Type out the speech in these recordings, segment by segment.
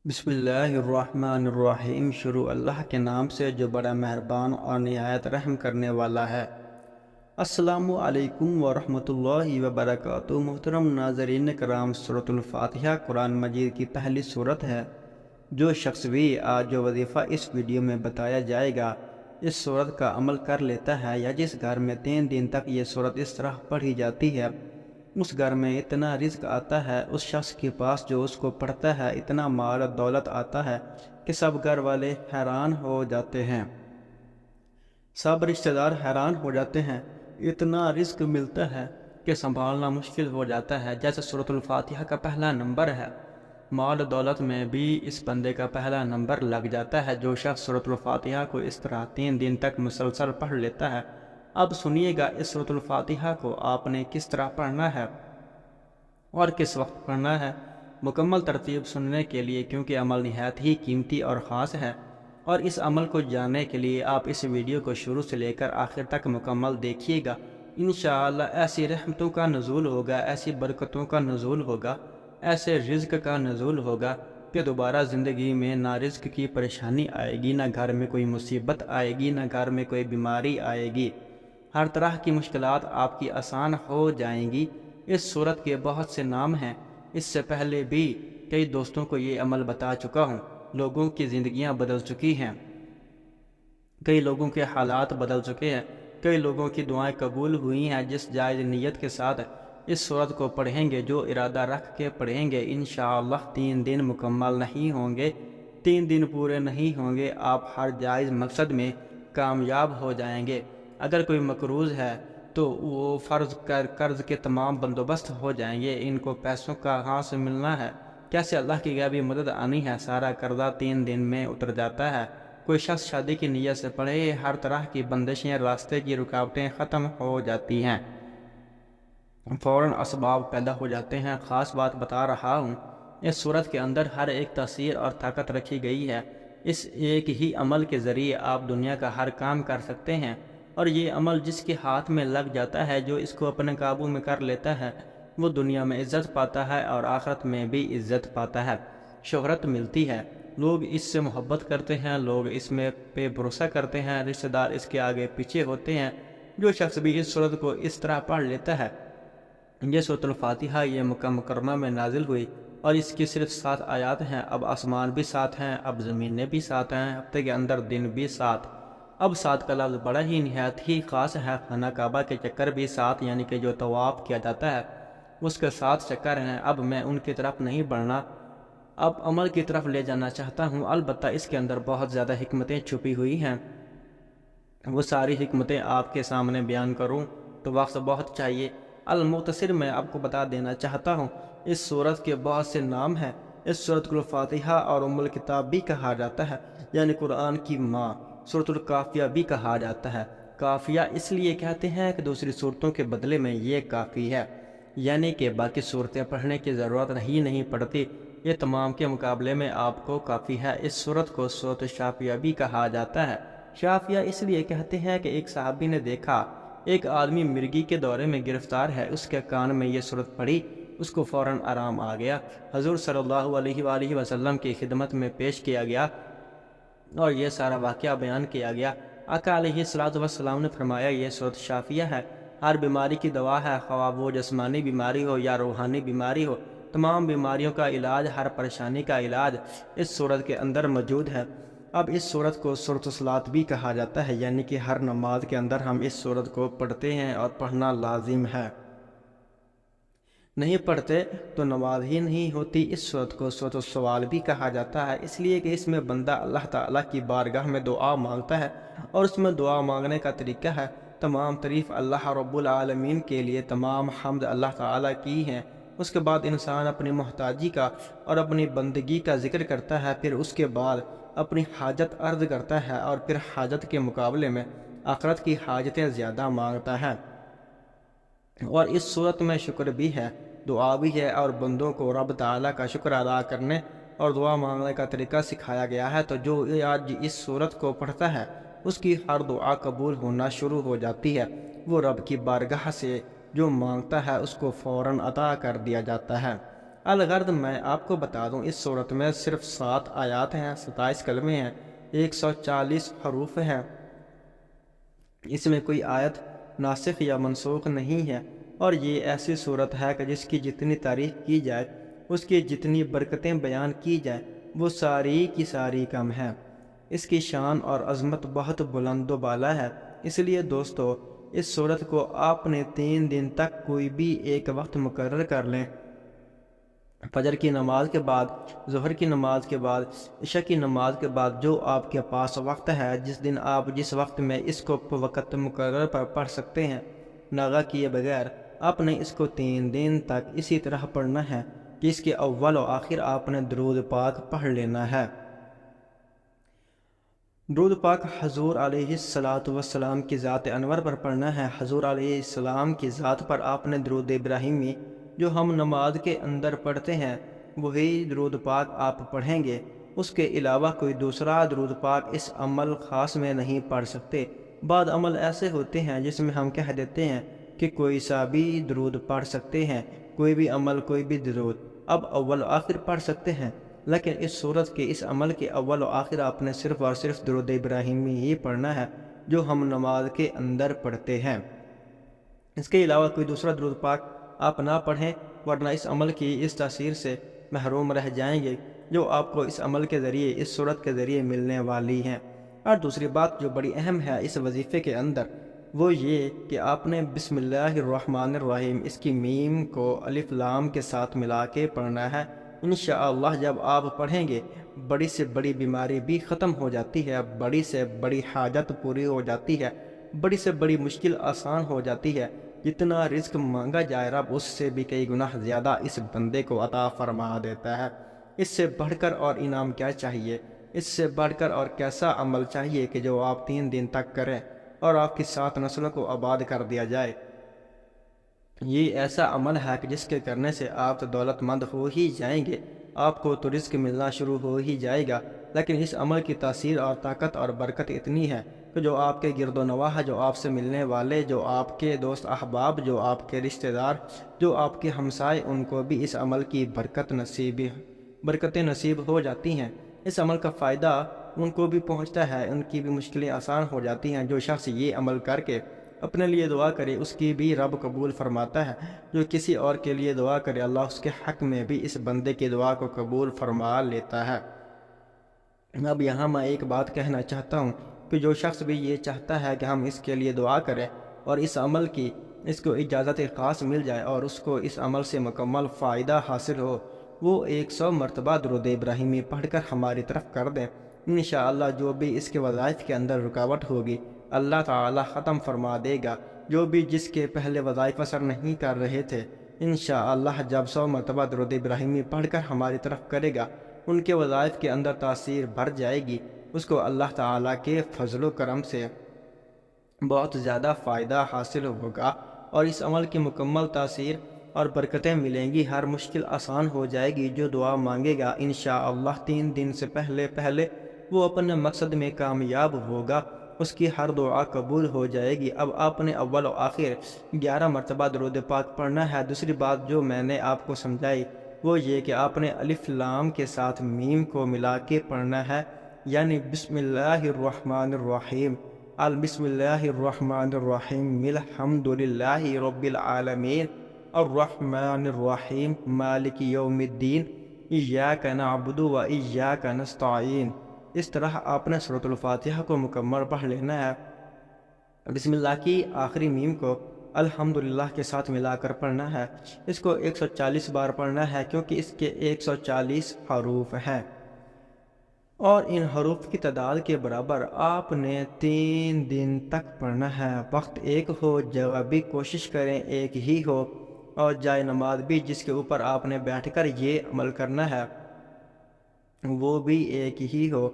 بسم اللہ الرحمن الرحیم۔ شروع اللہ کے نام سے جو بڑا مہربان اور نہایت رحم کرنے والا ہے۔ السلام علیکم ورحمۃ اللہ وبرکاتہ۔ محترم ناظرین کرام، سورۃ الفاتحہ قرآن مجید کی پہلی سورت ہے۔ جو شخص بھی آج جو وظیفہ اس ویڈیو میں بتایا جائے گا اس سورت کا عمل کر لیتا ہے، یا جس گھر میں 3 دن تک یہ سورت اس طرح پڑھی جاتی ہے، اس گھر میں اتنا رزق آتا ہے، اس شخص کے پاس جو اس کو پڑھتا ہے اتنا مال و دولت آتا ہے کہ سب گھر والے حیران ہو جاتے ہیں، سب رشتہ دار حیران ہو جاتے ہیں۔ اتنا رزق ملتا ہے کہ سنبھالنا مشکل ہو جاتا ہے۔ جیسے سورۃ الفاتحہ کا پہلا نمبر ہے، مال و دولت میں بھی اس بندے کا پہلا نمبر لگ جاتا ہے جو شخص سورۃ الفاتحہ کو اس طرح 3 دن تک مسلسل پڑھ لیتا ہے۔ اب سنیے گا اس سورۃ الفاتحہ کو آپ نے کس طرح پڑھنا ہے اور کس وقت پڑھنا ہے۔ مکمل ترتیب سننے کے لیے، کیونکہ عمل نہایت ہی قیمتی اور خاص ہے، اور اس عمل کو جاننے کے لیے آپ اس ویڈیو کو شروع سے لے کر آخر تک مکمل دیکھیے گا۔ انشاءاللہ ایسی رحمتوں کا نزول ہوگا، ایسی برکتوں کا نزول ہوگا، ایسے رزق کا نزول ہوگا کہ دوبارہ زندگی میں نہ رزق کی پریشانی آئے گی، نہ گھر میں کوئی مصیبت آئے گی، نہ گھر میں کوئی بیماری آئے گی۔ ہر طرح کی مشکلات آپ کی آسان ہو جائیں گی۔ اس سورت کے بہت سے نام ہیں۔ اس سے پہلے بھی کئی دوستوں کو یہ عمل بتا چکا ہوں۔ لوگوں کی زندگیاں بدل چکی ہیں، کئی لوگوں کے حالات بدل چکے ہیں، کئی لوگوں کی دعائیں قبول ہوئی ہیں۔ جس جائز نیت کے ساتھ اس سورت کو پڑھیں گے، جو ارادہ رکھ کے پڑھیں گے، انشاءاللہ 3 دن مکمل نہیں ہوں گے، 3 دن پورے نہیں ہوں گے، آپ ہر جائز مقصد میں کامیاب ہو جائیں گے۔ اگر کوئی مقروض ہے تو وہ قرض کے تمام بندوبست ہو جائیں گے۔ ان کو پیسوں کا کہاں سے ملنا ہے، کیسے اللہ کی غیبی مدد آنی ہے، سارا قرضہ 3 دن میں اتر جاتا ہے۔ کوئی شخص شادی کی نیت سے پڑھے، ہر طرح کی بندشیں، راستے کی رکاوٹیں ختم ہو جاتی ہیں، فوراً اسباب پیدا ہو جاتے ہیں۔ خاص بات بتا رہا ہوں، اس صورت کے اندر ہر ایک تاثیر اور طاقت رکھی گئی ہے۔ اس ایک ہی عمل کے ذریعے آپ دنیا کا ہر کام کر سکتے ہیں، اور یہ عمل جس کے ہاتھ میں لگ جاتا ہے، جو اس کو اپنے قابو میں کر لیتا ہے، وہ دنیا میں عزت پاتا ہے اور آخرت میں بھی عزت پاتا ہے، شہرت ملتی ہے، لوگ اس سے محبت کرتے ہیں، لوگ اس میں پہ بھروسہ کرتے ہیں، رشتہ دار اس کے آگے پیچھے ہوتے ہیں۔ جو شخص بھی اس سورت کو اس طرح پڑھ لیتا ہے، یہ سورۃ الفاتحہ یہ مکہ مکرمہ میں نازل ہوئی اور اس کی صرف 7 آیات ہیں۔ اب آسمان بھی 7 ہیں، اب زمینیں بھی 7 ہیں، ہفتے کے اندر دن بھی 7۔ اب 7 کا لفظ بڑا ہی نہایت ہی خاص ہے۔ خانہ کعبہ کے چکر بھی 7، یعنی کہ جو طواف کیا جاتا ہے اس کے 7 چکر ہیں۔ اب میں ان کی طرف نہیں بڑھنا، اب عمل کی طرف لے جانا چاہتا ہوں۔ البتہ اس کے اندر بہت زیادہ حکمتیں چھپی ہوئی ہیں، وہ ساری حکمتیں آپ کے سامنے بیان کروں تو وقت بہت چاہیے۔ المختصر میں آپ کو بتا دینا چاہتا ہوں، اس سورت کے بہت سے نام ہیں۔ اس سورت کو الفاتحہ اور ام الکتاب بھی کہا جاتا ہے، یعنی قرآن کی ماں۔ سورۃ الکافیہ بھی کہا جاتا ہے۔ کافیہ اس لیے کہتے ہیں کہ دوسری صورتوں کے بدلے میں یہ کافی ہے، یعنی کہ باقی صورتیں پڑھنے کی ضرورت ہی نہیں پڑتی، یہ تمام کے مقابلے میں آپ کو کافی ہے۔ اس سورت کو سورۃ الشافیہ بھی کہا جاتا ہے۔ شافیہ اس لیے کہتے ہیں کہ ایک صحابی نے دیکھا ایک آدمی مرگی کے دورے میں گرفتار ہے، اس کے کان میں یہ سورت پڑھی، اس کو فوراً آرام آ گیا۔ حضور صلی اللہ علیہ وآلہ وسلم کی خدمت میں پیش کیا گیا اور یہ سارا واقعہ بیان کیا گیا۔ آقا علیہ السلام نے فرمایا یہ سورت شافیہ ہے، ہر بیماری کی دوا ہے، خواہ وہ جسمانی بیماری ہو یا روحانی بیماری ہو، تمام بیماریوں کا علاج، ہر پریشانی کا علاج اس سورت کے اندر موجود ہے۔ اب اس سورت کو سورۃ الصلاۃ بھی کہا جاتا ہے، یعنی کہ ہر نماز کے اندر ہم اس سورت کو پڑھتے ہیں اور پڑھنا لازم ہے، نہیں پڑھتے تو نماز ہی نہیں ہوتی۔ اس سورت کو سورۃ السوال بھی کہا جاتا ہے، اس لیے کہ اس میں بندہ اللہ تعالیٰ کی بارگاہ میں دعا مانگتا ہے، اور اس میں دعا مانگنے کا طریقہ ہے، تمام تعریف اللہ رب العالمین کے لیے، تمام حمد اللہ تعالیٰ کی ہیں۔ اس کے بعد انسان اپنی محتاجی کا اور اپنی بندگی کا ذکر کرتا ہے، پھر اس کے بعد اپنی حاجت عرض کرتا ہے، اور پھر حاجت کے مقابلے میں آخرت کی حاجتیں زیادہ مانگتا ہے۔ اور اس صورت میں شکر بھی ہے، دعا بھی ہے، اور بندوں کو رب تعالیٰ کا شکر ادا کرنے اور دعا مانگنے کا طریقہ سکھایا گیا ہے۔ تو جو آج اس صورت کو پڑھتا ہے اس کی ہر دعا قبول ہونا شروع ہو جاتی ہے، وہ رب کی بارگاہ سے جو مانگتا ہے اس کو فوراً عطا کر دیا جاتا ہے۔ الغرض میں آپ کو بتا دوں اس صورت میں صرف 7 آیات ہیں، 27 کلمے ہیں، 140 حروف ہیں۔ اس میں کوئی آیت ناسخ یا منسوخ نہیں ہے، اور یہ ایسی صورت ہے کہ جس کی جتنی تعریف کی جائے، اس کی جتنی برکتیں بیان کی جائے، وہ ساری کی ساری کم ہے۔ اس کی شان اور عظمت بہت بلند و بالا ہے۔ اس لیے دوستو، اس صورت کو آپ نے 3 دن تک کوئی بھی ایک وقت مقرر کر لیں، فجر کی نماز کے بعد، ظہر کی نماز کے بعد، عشاء کی نماز کے بعد، جو آپ کے پاس وقت ہے، جس دن آپ جس وقت میں اس کو وقت مقرر پر پڑھ سکتے ہیں، ناغہ کیے بغیر آپ نے اس کو 3 دن تک اسی طرح پڑھنا ہے کہ اس کے اول و آخر آپ نے درود پاک پڑھ لینا ہے۔ درود پاک حضور علیہ السلام کی ذات انور پر پڑھنا ہے۔ حضور علیہ السلام کی ذات پر آپ نے درود ابراہیمی جو ہم نماز کے اندر پڑھتے ہیں، وہی درود پاک آپ پڑھیں گے۔ اس کے علاوہ کوئی دوسرا درود پاک اس عمل خاص میں نہیں پڑھ سکتے۔ بعض عمل ایسے ہوتے ہیں جس میں ہم کہہ دیتے ہیں کہ کوئی سا بھی درود پڑھ سکتے ہیں، کوئی بھی عمل، کوئی بھی درود اب اول و آخر پڑھ سکتے ہیں، لیکن اس صورت کے اس عمل کے اول و آخر آپ نے صرف اور صرف درود ابراہیمی ہی پڑھنا ہے جو ہم نماز کے اندر پڑھتے ہیں۔ اس کے علاوہ کوئی دوسرا درود پاک آپ نہ پڑھیں، ورنہ اس عمل کی اس تاثیر سے محروم رہ جائیں گے جو آپ کو اس عمل کے ذریعے، اس صورت کے ذریعے ملنے والی ہیں۔ اور دوسری بات جو بڑی اہم ہے اس وظیفے کے اندر، وہ یہ کہ آپ نے بسم اللہ الرحمن الرحیم اس کی میم کو الف لام کے ساتھ ملا کے پڑھنا ہے۔ انشاءاللہ جب آپ پڑھیں گے، بڑی سے بڑی بیماری بھی ختم ہو جاتی ہے، بڑی سے بڑی حاجت پوری ہو جاتی ہے، بڑی سے بڑی مشکل آسان ہو جاتی ہے۔ جتنا رزق مانگا جائے رب اس سے بھی کئی گنا زیادہ اس بندے کو عطا فرما دیتا ہے۔ اس سے بڑھ کر اور انعام کیا چاہیے؟ اس سے بڑھ کر اور کیسا عمل چاہیے کہ جو آپ 3 دن تک کریں اور آپ کی 7 نسلوں کو آباد کر دیا جائے؟ یہ ایسا عمل ہے کہ جس کے کرنے سے آپ تو دولت مند ہو ہی جائیں گے، آپ کو تو رزق ملنا شروع ہو ہی جائے گا، لیکن اس عمل کی تاثیر اور طاقت اور برکت اتنی ہے کہ جو آپ کے گرد و نواح، جو آپ سے ملنے والے، جو آپ کے دوست احباب، جو آپ کے رشتہ دار، جو آپ کے ہمسائے، ان کو بھی اس عمل کی برکتیں نصیب ہو جاتی ہیں۔ اس عمل کا فائدہ ان کو بھی پہنچتا ہے، ان کی بھی مشکلیں آسان ہو جاتی ہیں۔ جو شخص یہ عمل کر کے اپنے لیے دعا کرے اس کی بھی رب قبول فرماتا ہے، جو کسی اور کے لیے دعا کرے اللہ اس کے حق میں بھی اس بندے کی دعا کو قبول فرما لیتا ہے۔ اب یہاں میں ایک بات کہنا چاہتا ہوں کہ جو شخص بھی یہ چاہتا ہے کہ ہم اس کے لیے دعا کریں اور اس عمل کی اس کو اجازت خاص مل جائے اور اس کو اس عمل سے مکمل فائدہ حاصل ہو، وہ 100 مرتبہ درود ابراہیمی پڑھ کر ہماری طرف کر دیں۔ انشاءاللہ جو بھی اس کے وظائف کے اندر رکاوٹ ہوگی اللہ تعالی ختم فرما دے گا۔ جو بھی جس کے پہلے وظائف اثر نہیں کر رہے تھے، انشاءاللہ جب 100 مرتبہ درود ابراہیمی پڑھ کر ہماری طرف کرے گا، ان کے وظائف کے اندر تاثیر بھر جائے گی۔ اس کو اللہ تعالیٰ کے فضل و کرم سے بہت زیادہ فائدہ حاصل ہوگا اور اس عمل کی مکمل تاثیر اور برکتیں ملیں گی۔ ہر مشکل آسان ہو جائے گی۔ جو دعا مانگے گا انشاءاللہ 3 دن سے پہلے وہ اپنے مقصد میں کامیاب ہوگا، اس کی ہر دعا قبول ہو جائے گی۔ اب آپ نے اول و آخر 11 مرتبہ درود پاک پڑھنا ہے۔ دوسری بات جو میں نے آپ کو سمجھائی وہ یہ کہ آپ نے الف لام کے ساتھ میم کو ملا کے پڑھنا ہے، یعنی بسم اللہ الرحمن الرحیم، بسم اللہ الرحمن الرحیم، الحمدللہ رب العالمین، الرحمن الرحیم، مالک یوم الدین، ایاک نعبد و ایاک نستعین۔ اس طرح آپ نے سورۃ الفاتحہ کو مکمل پڑھ لینا ہے۔ بسم اللہ کی آخری میم کو الحمدللہ کے ساتھ ملا کر پڑھنا ہے۔ اس کو 140 بار پڑھنا ہے کیونکہ اس کے 140 حروف ہیں، اور ان حروف کی تعداد کے برابر آپ نے 3 دن تک پڑھنا ہے۔ وقت ایک ہو، جگہ بھی کوشش کریں ایک ہی ہو، اور جائے نماز بھی جس کے اوپر آپ نے بیٹھ کر یہ عمل کرنا ہے وہ بھی ایک ہی ہو۔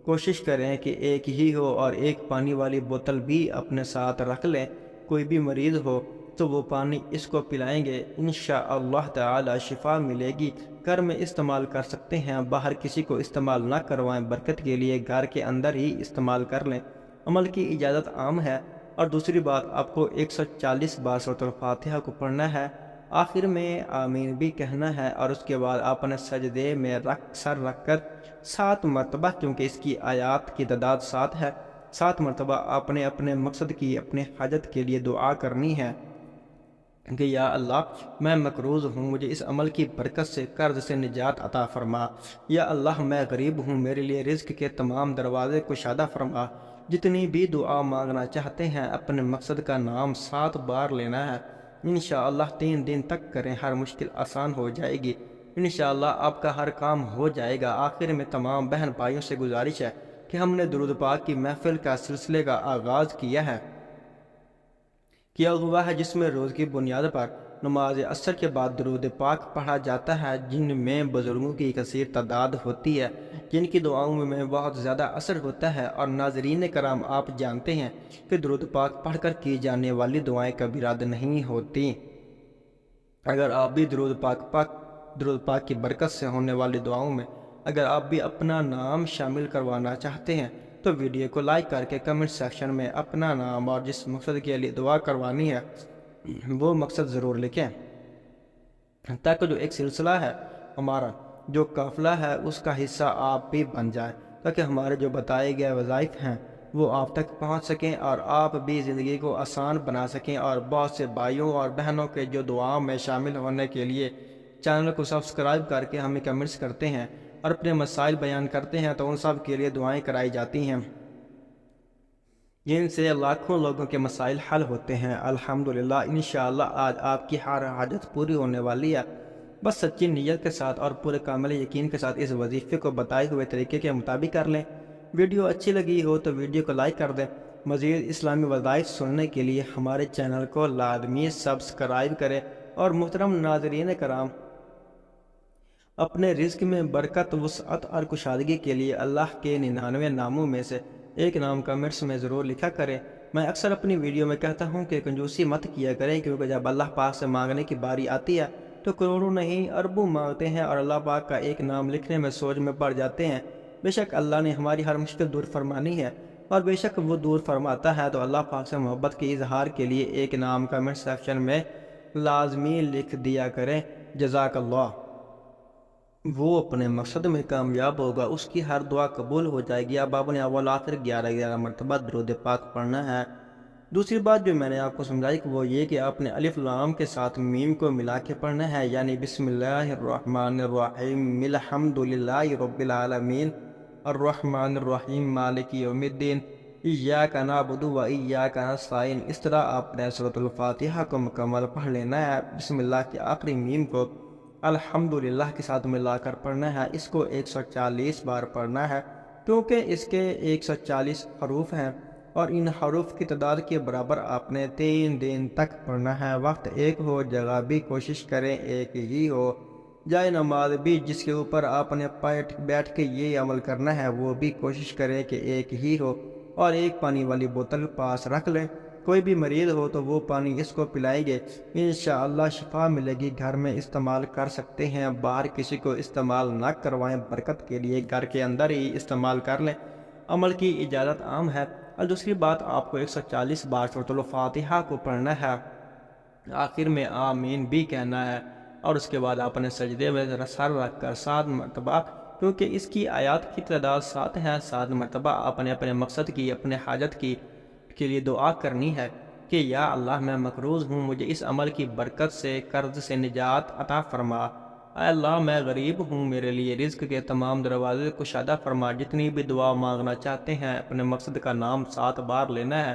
کوشش کریں کہ ایک ہی ہو، اور ایک پانی والی بوتل بھی اپنے ساتھ رکھ لیں۔ کوئی بھی مریض ہو تو وہ پانی اس کو پلائیں گے، انشاءاللہ تعالی شفا ملے گی۔ گھر میں استعمال کر سکتے ہیں، باہر کسی کو استعمال نہ کروائیں، برکت کے لیے گھر کے اندر ہی استعمال کر لیں۔ عمل کی اجازت عام ہے۔ اور دوسری بات، آپ کو 140 بار سورۃ الفاتحہ کو پڑھنا ہے، آخر میں آمین بھی کہنا ہے، اور اس کے بعد اپنے سجدے میں سر رکھ کر 7 مرتبہ، کیونکہ اس کی آیات کی تعداد 7 ہے، 7 مرتبہ اپنے مقصد کی، اپنے حاجت کے لیے دعا کرنی ہے کہ یا اللہ میں مقروض ہوں، مجھے اس عمل کی برکت سے قرض سے نجات عطا فرما۔ یا اللہ میں غریب ہوں، میرے لیے رزق کے تمام دروازے کشادہ فرما۔ جتنی بھی دعا مانگنا چاہتے ہیں اپنے مقصد کا نام 7 بار لینا ہے، انشاءاللہ 3 دن تک کریں، ہر مشکل آسان ہو جائے گی، انشاءاللہ آپ کا ہر کام ہو جائے گا۔ آخر میں تمام بہن بھائیوں سے گزارش ہے کہ ہم نے درود پاک کی محفل کا سلسلے کا آغاز کیا ہوا ہے، جس میں روز کی بنیاد پر نماز عصر کے بعد درود پاک پڑھا جاتا ہے، جن میں بزرگوں کی کثیر تعداد ہوتی ہے، جن کی دعاؤں میں بہت زیادہ اثر ہوتا ہے۔ اور ناظرین کرام، آپ جانتے ہیں کہ درود پاک پڑھ کر کی جانے والی دعائیں کبھی رد نہیں ہوتی۔ اگر آپ بھی درود پاک کی برکت سے ہونے والی دعاؤں میں اگر آپ بھی اپنا نام شامل کروانا چاہتے ہیں تو ویڈیو کو لائک کر کے کمنٹ سیکشن میں اپنا نام اور جس مقصد کے لیے دعا کروانی ہے وہ مقصد ضرور لکھیں، تاکہ جو ایک سلسلہ ہے ہمارا، جو قافلہ ہے، اس کا حصہ آپ بھی بن جائیں، تاکہ ہمارے جو بتائے گئے وظائف ہیں وہ آپ تک پہنچ سکیں اور آپ بھی زندگی کو آسان بنا سکیں۔ اور بہت سے بھائیوں اور بہنوں کے جو دعاؤں میں شامل ہونے کے لیے چینل کو سبسکرائب کر کے ہمیں کمنٹس کرتے ہیں اور اپنے مسائل بیان کرتے ہیں، تو ان سب کے لیے دعائیں کرائی جاتی ہیں، جن سے لاکھوں لوگوں کے مسائل حل ہوتے ہیں۔ الحمدللہ، انشاءاللہ آج آپ کی ہر حاجت پوری ہونے والی ہے، بس سچی نیت کے ساتھ اور پورے کامل یقین کے ساتھ اس وظیفے کو بتائے ہوئے طریقے کے مطابق کر لیں۔ ویڈیو اچھی لگی ہو تو ویڈیو کو لائک کر دیں۔ مزید اسلامی وظائف سننے کے لیے ہمارے چینل کو لازمی سبسکرائب کریں۔ اور محترم ناظرین کرام، اپنے رزق میں برکت، وسعت اور کشادگی کے لیے اللہ کے 99 ناموں میں سے ایک نام کمنٹس میں ضرور لکھا کریں۔ میں اکثر اپنی ویڈیو میں کہتا ہوں کہ کنجوسی مت کیا کریں، کیونکہ جب اللہ پاک سے مانگنے کی باری آتی ہے تو کروڑوں نہیں اربوں مانگتے ہیں اور اللہ پاک کا ایک نام لکھنے میں سوچ میں پڑ جاتے ہیں۔ بے شک اللہ نے ہماری ہر مشکل دور فرمانی ہے، اور بے شک وہ دور فرماتا ہے، تو اللہ پاک سے محبت کے اظہار کے لیے ایک نام کمنٹ سیکشن میں لازمی لکھ دیا کریں۔ جزاک اللہ۔ وہ اپنے مقصد میں کامیاب ہوگا، اس کی ہر دعا قبول ہو جائے گی۔ اب آپ نے اول آخر 11 مرتبہ درود پاک پڑھنا ہے۔ دوسری بات جو میں نے آپ کو سمجھائی وہ یہ کہ آپ نے الف لام کے ساتھ میم کو ملا کے پڑھنا ہے، یعنی بسم اللہ الرحمن الرحیم، الحمدللہ رب العالمین، الرحمن الرحیم، مالک یوم الدین، ایاک نعبد و ایاک نستعین۔ اس طرح آپ نے سورۃ الفاتحہ کو مکمل پڑھ لینا ہے۔ بسم اللہ کے آخری میم کو الحمدللہ کے ساتھ ملا کر پڑھنا ہے۔ اس کو 140 بار پڑھنا ہے، کیونکہ اس کے 140 حروف ہیں اور ان حروف کی تعداد کے برابر آپ نے 3 دن تک پڑھنا ہے۔ وقت ایک ہو، جگہ بھی کوشش کریں ایک ہی ہو، جائے نماز بھی جس کے اوپر آپ نے بیٹھ کے یہ عمل کرنا ہے وہ بھی کوشش کریں کہ ایک ہی ہو، اور ایک پانی والی بوتل پاس رکھ لیں۔ کوئی بھی مریض ہو تو وہ پانی اس کو پلائیں گے، انشاءاللہ شفا ملے گی۔ گھر میں استعمال کر سکتے ہیں، باہر کسی کو استعمال نہ کروائیں، برکت کے لیے گھر کے اندر ہی استعمال کر لیں، عمل کی اجازت عام ہے۔ اور دوسری بات، آپ کو 140 بار سورۃ الفاتحہ کو پڑھنا ہے، آخر میں آمین بھی کہنا ہے، اور اس کے بعد اپنے سجدے میں سر رکھ کر 7 مرتبہ، کیونکہ اس کی آیات کی تعداد 7 ہے، 7 مرتبہ اپنے مقصد کی، اپنے حاجت کی کے لیے دعا کرنی ہے کہ یا اللہ میں مقروض ہوں، مجھے اس عمل کی برکت سے قرض سے نجات عطا فرما۔ اے اللہ میں غریب ہوں، میرے لیے رزق کے تمام دروازے کشادہ فرما۔ جتنی بھی دعا مانگنا چاہتے ہیں اپنے مقصد کا نام 7 بار لینا ہے،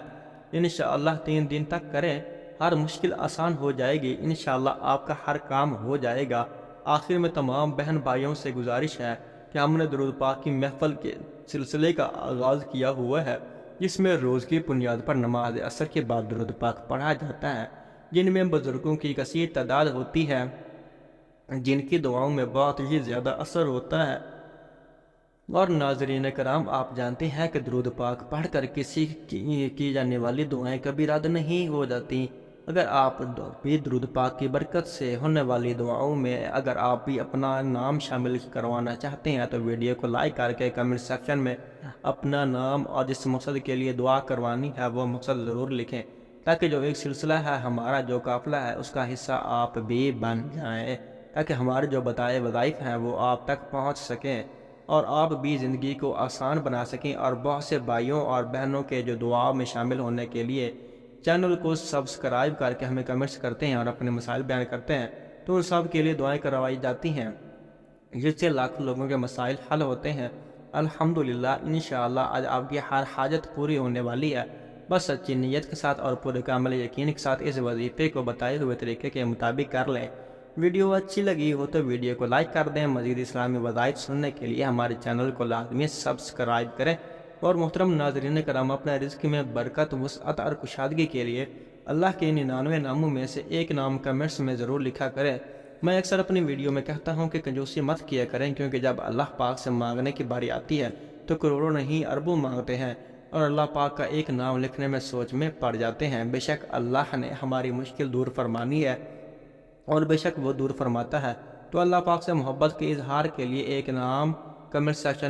انشاءاللہ 3 دن تک کریں، ہر مشکل آسان ہو جائے گی، انشاءاللہ آپ کا ہر کام ہو جائے گا۔ آخر میں تمام بہن بھائیوں سے گزارش ہے کہ ہم نے درود پاک کی محفل کے سلسلے کا آغاز کیا ہوا ہے، جس میں روز کی بنیاد پر نماز عصر کے بعد درود پاک پڑھا جاتا ہے، جن میں بزرگوں کی کثیر تعداد ہوتی ہے، جن کی دعاؤں میں بہت ہی زیادہ اثر ہوتا ہے۔ اور ناظرین کرام، آپ جانتے ہیں کہ درود پاک پڑھ کر کسی کی جانے والی دعائیں کبھی رد نہیں ہو جاتی۔ اگر آپ بھی درود پاک کی برکت سے ہونے والی دعاؤں میں اگر آپ بھی اپنا نام شامل کروانا چاہتے ہیں تو ویڈیو کو لائک کر کے کمنٹ سیکشن میں اپنا نام اور جس مقصد کے لیے دعا کروانی ہے وہ مقصد ضرور لکھیں۔ تاکہ جو ایک سلسلہ ہے ہمارا، جو قافلہ ہے، اس کا حصہ آپ بھی بن جائیں، تاکہ ہمارے جو بتائے وظائف ہیں وہ آپ تک پہنچ سکیں اور آپ بھی زندگی کو آسان بنا سکیں۔ اور بہت سے بھائیوں اور بہنوں کے جو دعاؤں میں شامل ہونے کے لیے چینل کو سبسکرائب کر کے ہمیں کمنٹس کرتے ہیں اور اپنے مسائل بیان کرتے ہیں، تو ان سب کے لیے دعائیں کروائی جاتی ہیں، جس سے لاکھوں لوگوں کے مسائل حل ہوتے ہیں۔ الحمدللہ، انشاءاللہ آج آپ کی ہر حاجت پوری ہونے والی ہے۔ بس سچی نیت کے ساتھ اور پورے کامل یقین کے ساتھ اس وظیفے کو بتائے ہوئے طریقے کے مطابق کر لیں۔ ویڈیو اچھی لگی ہو تو ویڈیو کو لائک کر دیں۔ مزید اسلامی وظائف سننے کے لیے ہمارے چینل کو لازمی سبسکرائب کریں۔ اور محترم ناظرین کرام، اپنے رزق میں برکت، وسعت اور کشادگی کے لیے اللہ کے 99 ناموں میں سے ایک نام کمنٹس میں ضرور لکھا کریں۔ میں اکثر اپنی ویڈیو میں کہتا ہوں کہ کنجوسی مت کیا کریں، کیونکہ جب اللہ پاک سے مانگنے کی باری آتی ہے تو کروڑوں نہیں اربوں مانگتے ہیں، اور اللہ پاک کا ایک نام لکھنے میں سوچ میں پڑ جاتے ہیں۔ بے شک اللہ نے ہماری مشکل دور فرمانی ہے، اور بے شک وہ دور فرماتا ہے۔ تو اللہ پاک سے محبت کے اظہار کے لیے ایک نام کمنٹ سیکشن